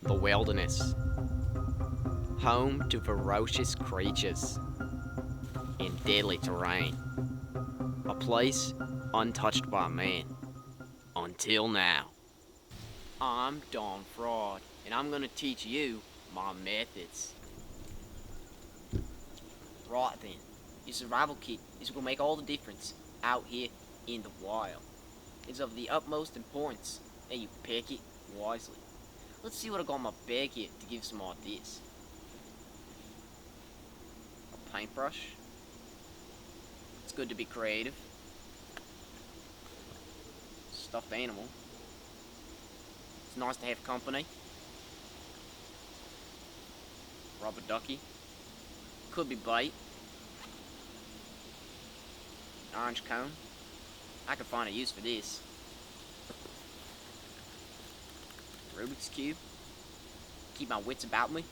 The wilderness, home to ferocious creatures and deadly terrain. A place untouched by man until now. I'm Don Fraud, and I'm gonna teach you my methods. Right then, your survival kit is gonna make all the difference out here in the wild. It's of the utmost importance that you pick it wisely. Let's see what I got in my bag here to give some ideas. A paintbrush. It's good to be creative. Stuffed animal. It's nice to have company. Rubber ducky. Could be bait. Orange cone. I could find a use for this. Rubik's Cube. Keep my wits about me.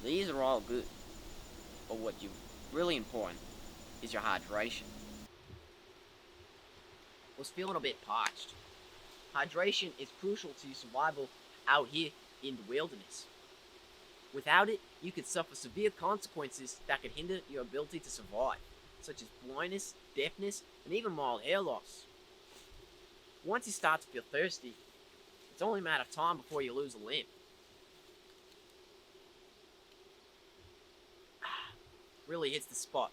These are all good. But what you really important is your hydration. Was feeling a bit parched. Hydration is crucial to your survival out here in the wilderness. Without it, you could suffer severe consequences that could hinder your ability to survive, such as blindness, deafness, and even mild hair loss. Once you start to feel thirsty, it's only a matter of time before you lose a limb. Really hits the spot.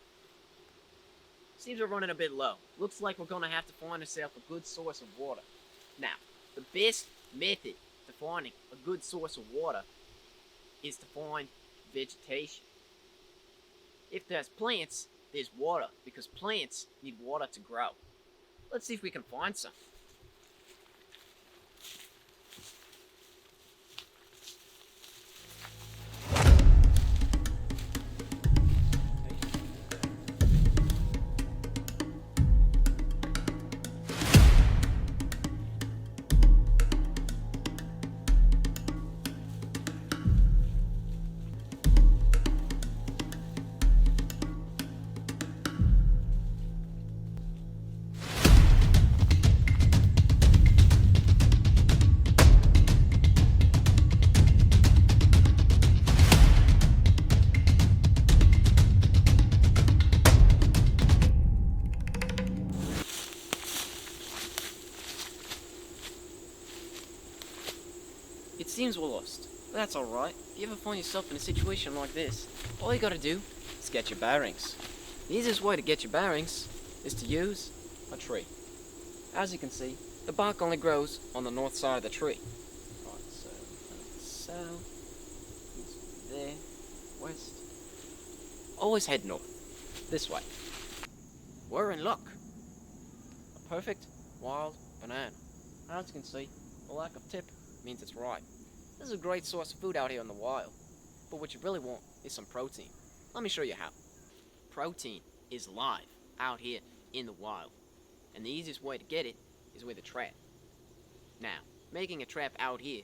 Seems we're running a bit low. Looks like we're gonna have to find ourselves a good source of water. Now, the best method to finding a good source of water is to find vegetation. If there's plants, there's water, because plants need water to grow. Let's see if we can find some. It seems we're lost, but that's alright. If you ever find yourself in a situation like this, all you gotta do is get your bearings. The easiest way to get your bearings is to use a tree. As you can see, the bark only grows on the north side of the tree. Right, so south, east there, west. Always head north, this way. We're in luck. A perfect wild banana. As you can see, the lack of tip means it's ripe. This is a great source of food out here in the wild. But what you really want is some protein. Let me show you how. Protein is live out here in the wild. And the easiest way to get it is with a trap. Now, making a trap out here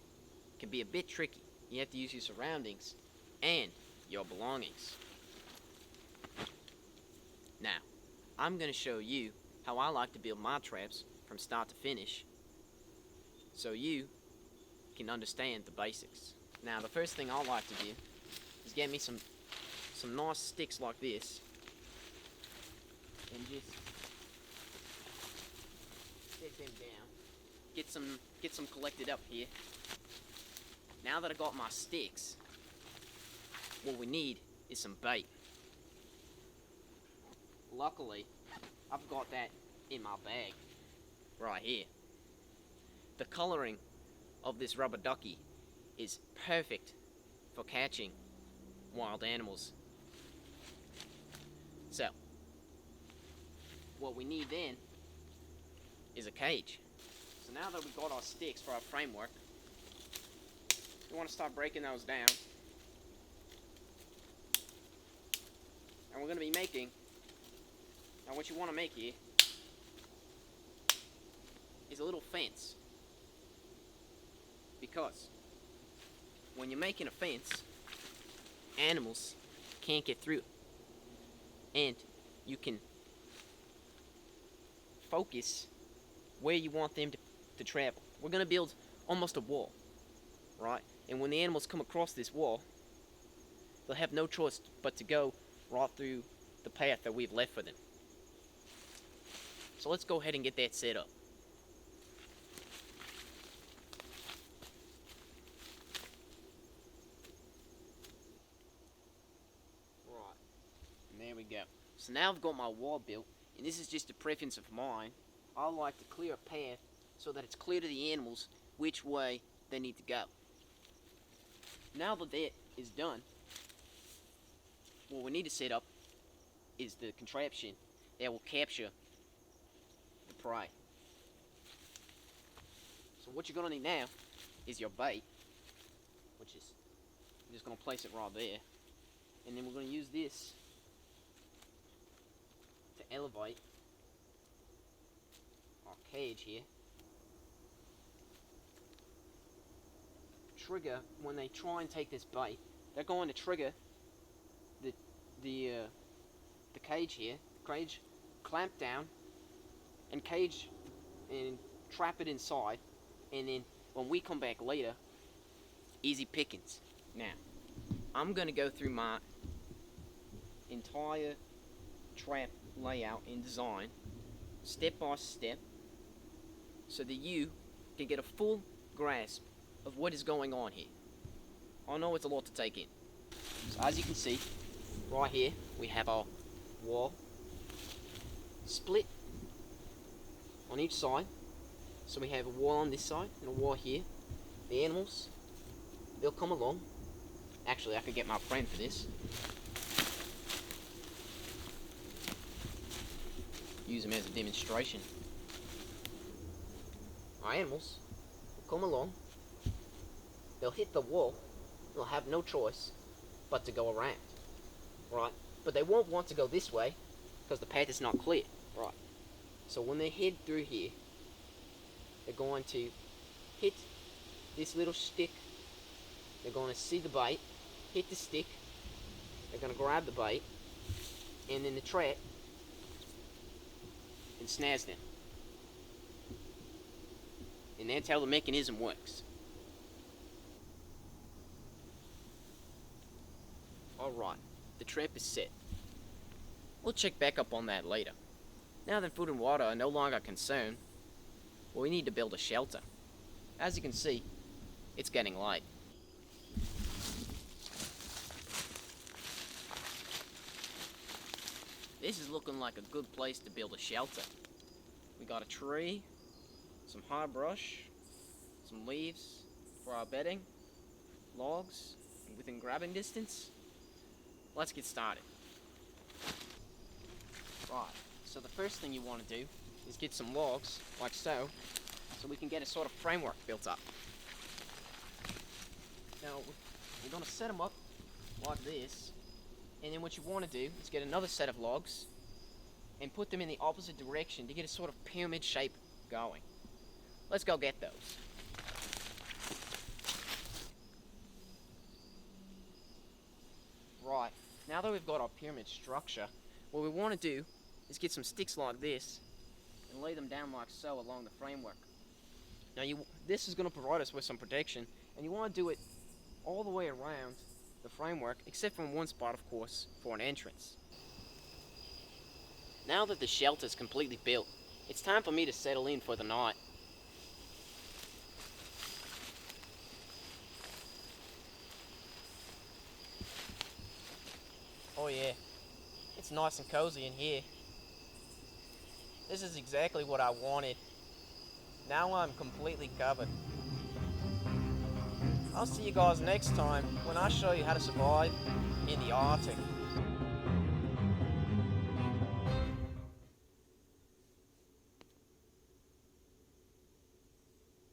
can be a bit tricky. You have to use your surroundings and your belongings. Now, I'm going to show you how I like to build my traps from start to finish, so you can understand the basics. Now, the first thing I like to do is get me some nice sticks like this, and just set them down. Get some collected up here. Now that I got my sticks, what we need is some bait. Luckily, I've got that in my bag right here. The coloring of this rubber ducky is perfect for catching wild animals. So, what we need then is a cage. So now that we've got our sticks for our framework, we want to start breaking those down. And we're going to be making, now what you want to make here is a little fence. Because when you're making a fence, animals can't get through. And you can focus where you want them to travel. We're going to build almost a wall. right? And when the animals come across this wall, they'll have no choice but to go right through the path that we've left for them. So let's go ahead and get that set up. Right, and there we go. So now I've got my wall built, and this is just a preference of mine. I like to clear a path so that it's clear to the animals which way they need to go. Now that that is done, what we need to set up is the contraption that will capture the prey. So what you're going to need now is your bait, which is, I'm just going to place it right there, and then we're going to use this to elevate our cage here. Trigger, when they try and take this bait, they're going to trigger the cage here, cage, clamp down, and cage and trap it inside, and then when we come back later, easy pickings. Now, I'm gonna go through my entire trap layout and design, step by step, so that you can get a full grasp of what is going on here. I know it's a lot to take in. So as you can see, right here, we have our wall split on each side. So we have a wall on this side and a wall here. The animals, they'll come along. Actually, I could get my friend for this. Use him as a demonstration. Our animals will come along. They'll hit the wall. They'll have no choice but to go around. Right? But they won't want to go this way because the path is not clear. Right? So when they head through here, they're going to hit this little stick. They're going to see the bait, hit the stick. They're going to grab the bait, and then the trap and snares them. And that's how the mechanism works. Alright, the trap is set. We'll check back up on that later. Now that food and water are no longer a concern, well, we need to build a shelter. As you can see, it's getting late. This is looking like a good place to build a shelter. We got a tree, some high brush, some leaves for our bedding, logs within grabbing distance. Let's get started. Right, so the first thing you want to do is get some logs, like so we can get a sort of framework built up. Now, we're going to set them up like this, and then what you want to do is get another set of logs and put them in the opposite direction to get a sort of pyramid shape going. Let's go get those. Right, now that we've got our pyramid structure, what we want to do is get some sticks like this and lay them down like so along the framework. Now this is going to provide us with some protection, and you want to do it all the way around the framework, except from one spot, of course, for an entrance. Now that the shelter is completely built, it's time for me to settle in for the night. Oh yeah, it's nice and cozy in here. This is exactly what I wanted. Now I'm completely covered. I'll see you guys next time when I show you how to survive in the Arctic.